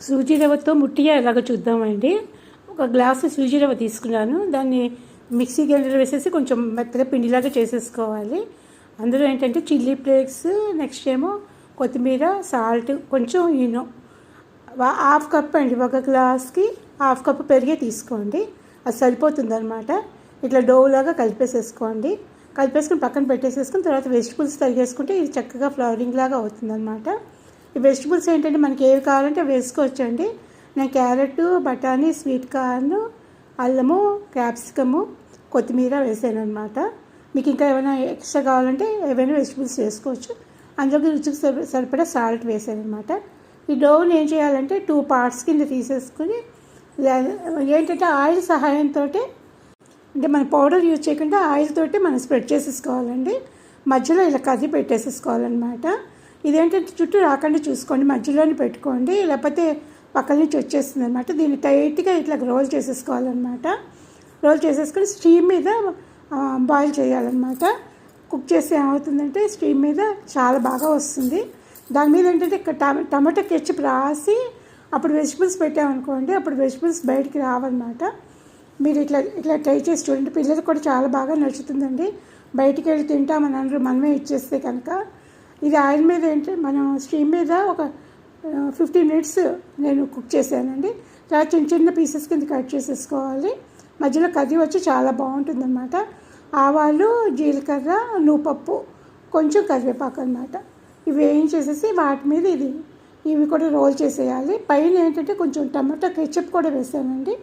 సూజీ రవ్వతో ముట్టిగా ఎలాగో చూద్దామండి. ఒక గ్లాసు సూజీ రవ్వ తీసుకున్నాను. దాన్ని మిక్సీ గ్రైండర్ వేసేసి కొంచెం మెత్తగా పిండిలాగా చేసేసుకోవాలి. అందులో ఏంటంటే చిల్లీ ఫ్లేక్స్, నెక్స్ట్ ఏమో కొత్తిమీర, సాల్ట్, కొంచెం ఈనో, హాఫ్ కప్ అండి. ఒక గ్లాస్కి హాఫ్ కప్ పెరిగే తీసుకోండి, అది సరిపోతుంది అనమాట. ఇట్లా డోలాగా కలిపేసేసుకోండి. కలిపేసుకుని పక్కన పెట్టేసేసుకుని తర్వాత వెజిటబుల్స్ తరిగేసుకుంటే ఇది చక్కగా ఫ్లవరింగ్ లాగా అవుతుంది అనమాట. ఈ వెజిటబుల్స్ ఏంటంటే మనకి ఏవి కావాలంటే వేసుకోవచ్చండి. నేను క్యారెట్, బఠానీ, స్వీట్ కార్న్, అల్లము, క్యాప్సికము, కొత్తిమీర వేసాను అనమాట. మీకు ఇంకా ఏమైనా ఎక్స్ట్రా కావాలంటే ఏవైనా వెజిటబుల్స్ వేసుకోవచ్చు. అందులోకి రుచికి సరిపడా సాల్ట్ వేసాను అనమాట. ఈ డోని ఏం చేయాలంటే 2 పార్ట్స్ కింద తీసేసుకుని ఏంటంటే ఆయిల్ సహాయంతో, అంటే మన పౌడర్ యూజ్ చేయకుండా ఆయిల్ తోటి మనం స్ప్రెడ్ చేసేసుకోవాలండి. మధ్యలో ఇలా కదిలి పెట్టేసేసుకోవాలన్నమాట. ఇదేంటంటే చుట్టూ రాకుండా చూసుకోండి, మధ్యలోనే పెట్టుకోండి, లేకపోతే పక్కన నుంచి వచ్చేస్తుంది అనమాట. దీన్ని టైట్గా ఇట్లా రోల్ చేసేసుకోవాలన్నమాట. రోల్ చేసేసుకొని స్టీమ్ మీద బాయిల్ చేయాలన్నమాట. కుక్ చేస్తే ఏమవుతుందంటే స్టీమ్ మీద చాలా బాగా వస్తుంది. దాని మీద ఏంటంటే టమాటా కెచప్ రాసి అప్పుడు వెజిటబుల్స్ పెట్టామనుకోండి, అప్పుడు వెజిటబుల్స్ బయటికి రావన్నమాట. మీరు ఇట్లా ట్రై చేసి చూడండి, పిల్లలకు కూడా చాలా బాగా నచ్చుతుందండి. బయటికి వెళ్ళి తింటామని అందరూ మనమే ఇచ్చేస్తే కనుక. ఇది ఆయిల్ మీద ఏంటి మనం స్టీమ్ మీద ఒక 15 మినిట్స్ నేను కుక్ చేశానండి. చాలా చిన్న చిన్న పీసెస్ కింద కట్ చేసేసుకోవాలి. మధ్యలో కర్రీ వచ్చి చాలా బాగుంటుందన్నమాట. ఆవాలు, జీలకర్ర, నువ్వుపప్పు, కొంచెం కరివేపాకు అనమాట. ఇవి వేయించేసేసి వాటి మీద ఇవి కూడా రోల్ చేసేయాలి. పైన ఏంటంటే కొంచెం టమాటా కెచప్ కూడా వేసానండి.